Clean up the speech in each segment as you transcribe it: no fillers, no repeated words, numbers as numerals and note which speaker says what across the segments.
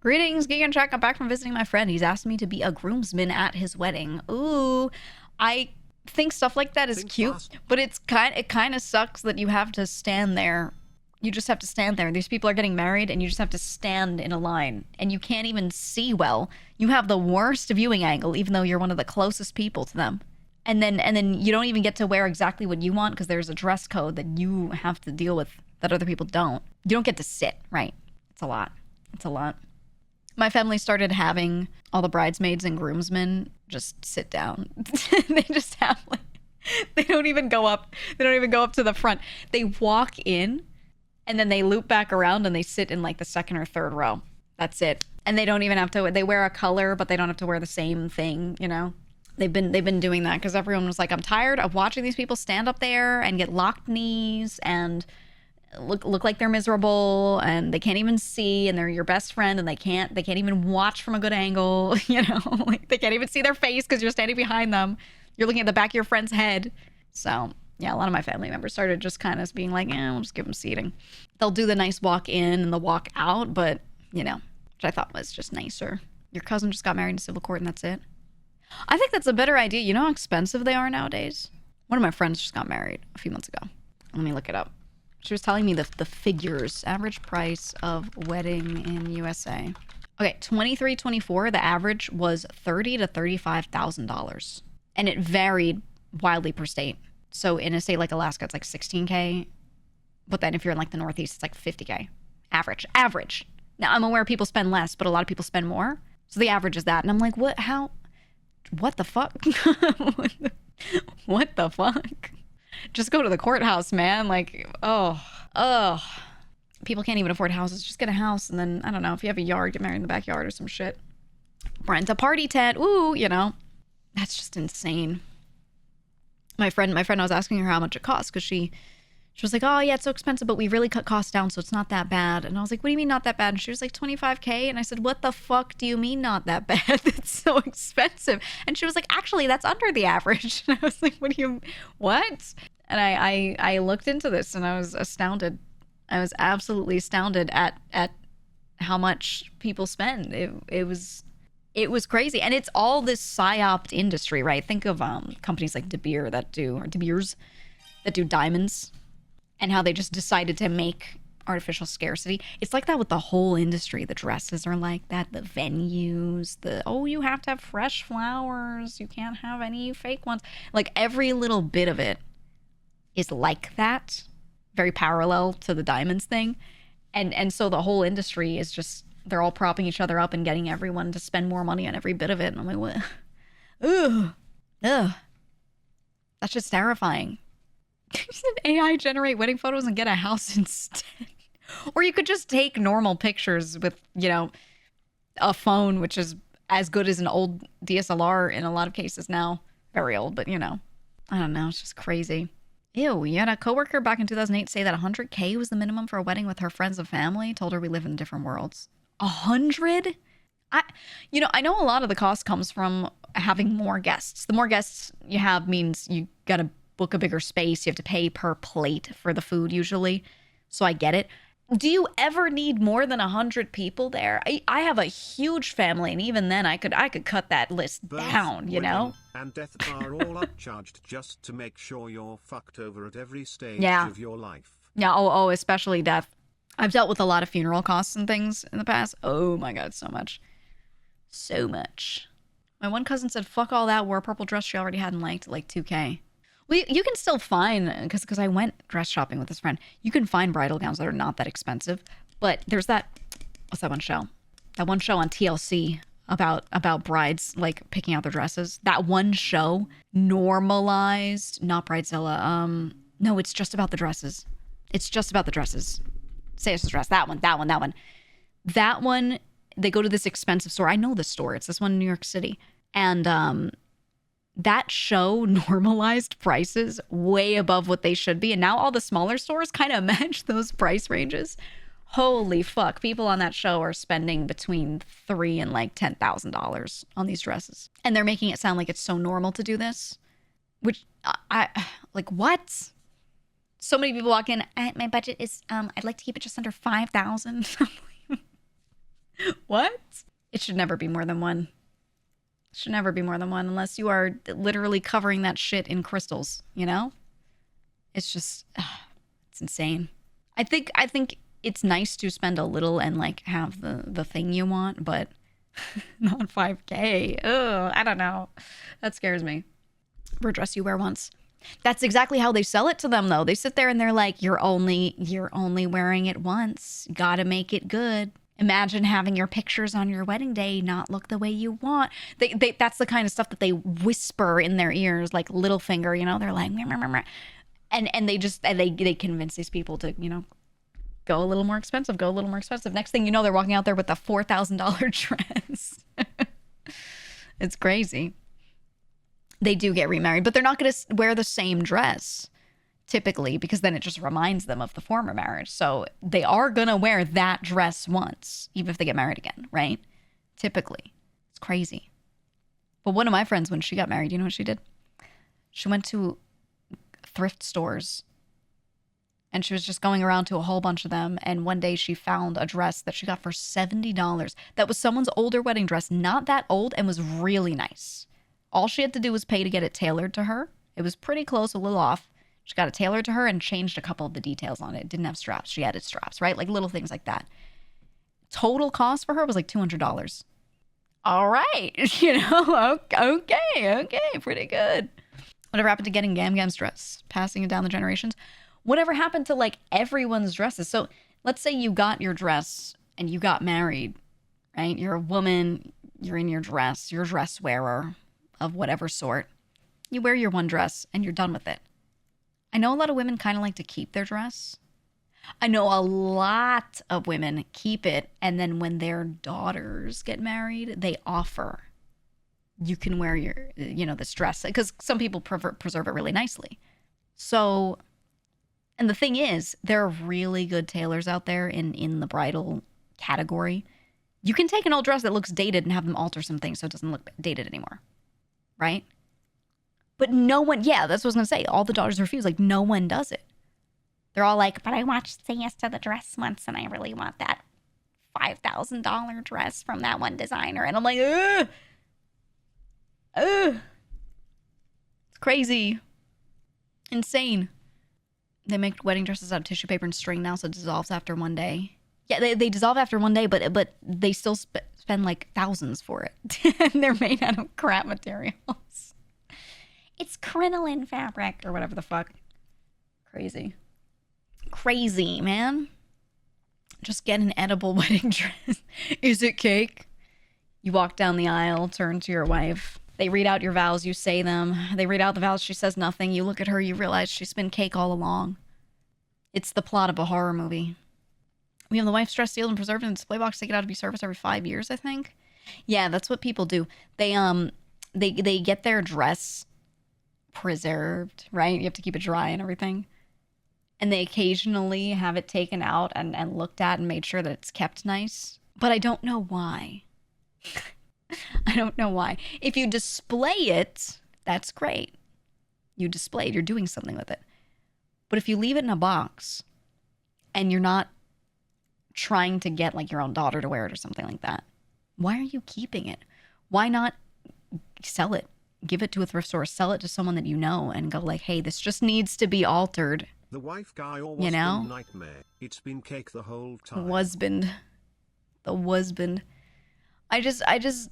Speaker 1: Greetings, Geek and Check. I'm back from visiting my friend. He's asked me to be a groomsman at his wedding. Ooh, I think stuff like that is cute, but it kind of sucks that you have to stand there. You just have to stand there. These people are getting married, and you just have to stand in a line, and you can't even see well. You have the worst viewing angle, even though you're one of the closest people to them. And then you don't even get to wear exactly what you want because there's a dress code that you have to deal with that other people don't. You don't get to sit, right? It's a lot. It's a lot. My family started having all the bridesmaids and groomsmen just sit down. They just have like, they don't even go up to the front. They walk in and then they loop back around and they sit in like the second or third row. That's it. And they don't even have to, they wear a color, but they don't have to wear the same thing, you know? They've been doing that because everyone was like, I'm tired of watching these people stand up there and get locked knees and look like they're miserable and they can't even see and they're your best friend and they can't even watch from a good angle, you know? Like they can't even see their face because you're standing behind them. You're looking at the back of your friend's head. So yeah, a lot of my family members started just kind of being like, we'll just give them seating. They'll do the nice walk in and the walk out, but you know, which I thought was just nicer. Your cousin just got married in civil court and that's it. I think that's a better idea. You know how expensive they are nowadays? One of my friends just got married a few months ago. Let me look it up. She was telling me the figures, average price of wedding in USA. Okay, 23-24, the average was $30,000 to $35,000. And it varied wildly per state. So in a state like Alaska, it's like $16K. But then if you're in like the Northeast, it's like $50K. Average. Now, I'm aware people spend less, but a lot of people spend more. So the average is that. And I'm like, what the fuck? What the fuck? Just go to the courthouse, man. Like, oh. People can't even afford houses. Just get a house. And then, I don't know, if you have a yard, get married in the backyard or some shit. Rent a party tent. Ooh, you know. That's just insane. My friend, I was asking her how much it costs because she was like, oh, yeah, it's so expensive, but we really cut costs down, so it's not that bad. And I was like, what do you mean not that bad? And she was like, $25K. And I said, what the fuck do you mean not that bad? It's so expensive. And she was like, actually, that's under the average. And I was like, what? And I looked into this and I was astounded. I was absolutely astounded at how much people spend. It was crazy. And it's all this psyop industry, right? Think of companies like De Beers that do diamonds. And how they just decided to make artificial scarcity. It's like that with the whole industry. The dresses are like that. The venues. You have to have fresh flowers. You can't have any fake ones. Like every little bit of it is like that. Very parallel to the diamonds thing. And so the whole industry is just, they're all propping each other up and getting everyone to spend more money on every bit of it. And I'm like, what? Ugh. That's just terrifying. Just an AI generate wedding photos and get a house instead. Or you could just take normal pictures with, you know, a phone, which is as good as an old DSLR in a lot of cases now. Very old, but you know, I don't know. It's just crazy. Ew, you had a coworker back in 2008 say that 100K was the minimum for a wedding with her friends and family. Told her we live in different worlds. 100? I know a lot of the cost comes from having more guests. The more guests you have means you gotta book a bigger space. You have to pay per plate for the food usually. So I get it. Do you ever need more than 100 people there? I have a huge family, and even then I could cut that list down, you know?
Speaker 2: And death are all upcharged just to make sure you're fucked over at every stage of your life.
Speaker 1: Yeah, especially death. I've dealt with a lot of funeral costs and things in the past. Oh my God, so much. So much. My one cousin said, fuck all that, wore a purple dress she already had and liked, like 2K. Well, you can still find, because I went dress shopping with this friend, you can find bridal gowns that are not that expensive. But there's what's that one show? That one show on TLC about brides, like, picking out their dresses. That one show normalized, not Bridezilla. No, it's just about the dresses. It's just about the dresses. Say it's the dress. That one. That one, they go to this expensive store. I know this store. It's this one in New York City. And, that show normalized prices way above what they should be. And now all the smaller stores kind of match those price ranges. Holy fuck. People on that show are spending between $3,000 and like $10,000 on these dresses. And they're making it sound like it's so normal to do this. Which, I like, what? So many people walk in, my budget is, I'd like to keep it just under 5,000. What? It should never be more than one. It should never be more than one unless you are literally covering that shit in crystals, you know? It's just, it's insane. I think it's nice to spend a little and like have the thing you want, but not 5K. Ugh, I don't know. That scares me. For a dress you wear once. That's exactly how they sell it to them, though. They sit there and they're like, you're only wearing it once. Gotta make it good. Imagine having your pictures on your wedding day not look the way you want. That's the kind of stuff that they whisper in their ears, like Littlefinger, you know? They're like, meh, meh, meh, meh. And they convince these people to, you know, go a little more expensive, go a little more expensive. Next thing you know, they're walking out there with a $4,000 dress. It's crazy. They do get remarried, but they're not going to wear the same dress typically because then it just reminds them of the former marriage. So they are going to wear that dress once, even if they get married again, right? Typically. It's crazy. But one of my friends, when she got married, you know what she did? She went to thrift stores and she was just going around to a whole bunch of them. And one day she found a dress that she got for $70. That was someone's older wedding dress, not that old, and was really nice. All she had to do was pay to get it tailored to her. It was pretty close, a little off. She got it tailored to her and changed a couple of the details on it. It didn't have straps. She added straps, right? Like little things like that. Total cost for her was like $200. All right. You know, okay. Pretty good. Whatever happened to getting Gam Gam's dress? Passing it down the generations? Whatever happened to like everyone's dresses? So let's say you got your dress and you got married, right? You're a woman. You're in your dress. You're a dress wearer of whatever sort. You wear your one dress and you're done with it. I know a lot of women kind of like to keep their dress. I know a lot of women keep it, and then when their daughters get married, they offer, you can wear your, you know, this dress, because some people preserve it really nicely. So, and the thing is, there are really good tailors out there in the bridal category. You can take an old dress that looks dated and have them alter some things so it doesn't look dated anymore. Right? But no one, yeah, that's what I was going to say. All the daughters refuse. Like, no one does it. They're all like, but I watched Say Yes to the Dress once, and I really want that $5,000 dress from that one designer. And I'm like, ugh. It's crazy. Insane. They make wedding dresses out of tissue paper and string now, so it dissolves after one day. Yeah, they dissolve after one day, but they still spend like thousands for it. And they're made out of crap materials. It's crinoline fabric or whatever the fuck. Crazy. Crazy, man. Just get an edible wedding dress. Is it cake? You walk down the aisle, turn to your wife. They read out your vows, you say them. They read out the vows, she says nothing. You look at her, you realize she's been cake all along. It's the plot of a horror movie. We have the wife's dress sealed and preserved in a display box, take it out to be serviced every 5 years, I think. Yeah, that's what people do. They get their dress preserved, right? You have to keep it dry and everything. And they occasionally have it taken out and looked at and made sure that it's kept nice. But I don't know why. I don't know why. If you display it, that's great. You display it, you're doing something with it. But if you leave it in a box and you're not trying to get like your own daughter to wear it or something like that, why are you keeping it? Why not sell it? Give it to a thrift store, sell it to someone that you know and go like, hey, this just needs to be altered.
Speaker 2: The wife guy always, you know? Been nightmare. It's been cake the whole time.
Speaker 1: The husband. I just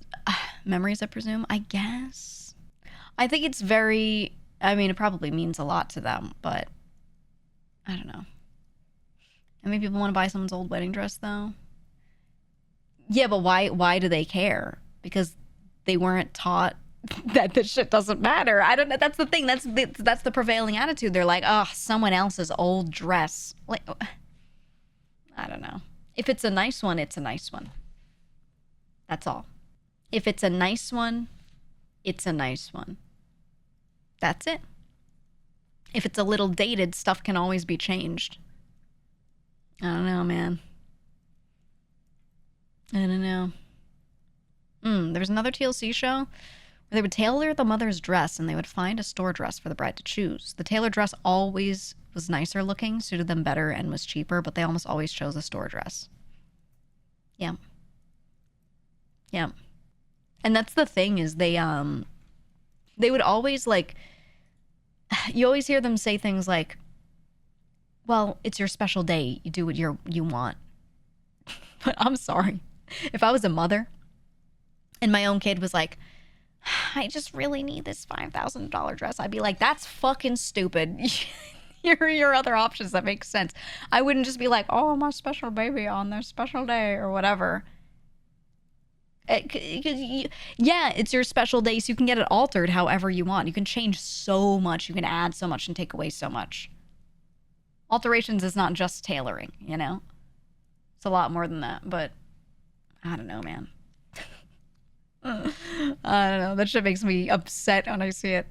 Speaker 1: memories, I presume, I guess. I think it's very, I mean, it probably means a lot to them, but I don't know. How many people want to buy someone's old wedding dress, though? Yeah, but why do they care? Because they weren't taught that this shit doesn't matter. I don't know. That's the thing. That's the prevailing attitude. They're like, oh, someone else's old dress. Like, I don't know. If it's a nice one, it's a nice one. That's all. If it's a nice one, it's a nice one. That's it. If it's a little dated, stuff can always be changed. I don't know, man. I don't know. There was another TLC show where they would tailor the mother's dress and they would find a store dress for the bride to choose. The tailored dress always was nicer looking, suited them better, and was cheaper, but they almost always chose a store dress. Yeah. Yeah. And that's the thing is they would always like, you always hear them say things like, well, it's your special day. You do what you want. But I'm sorry. If I was a mother and my own kid was like, I just really need this $5,000 dress, I'd be like, that's fucking stupid. Here are your other options that make sense. I wouldn't just be like, oh, my special baby on their special day or whatever. Yeah, it's your special day, so you can get it altered however you want. You can change so much. You can add so much and take away so much. Alterations is not just tailoring, you know? It's a lot more than that, but I don't know, man. I don't know. That shit makes me upset when I see it.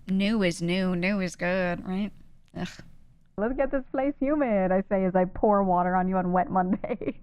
Speaker 1: New is new. New is good, right? Ugh. Let's get this place humid, I say as I pour water on you on wet Monday.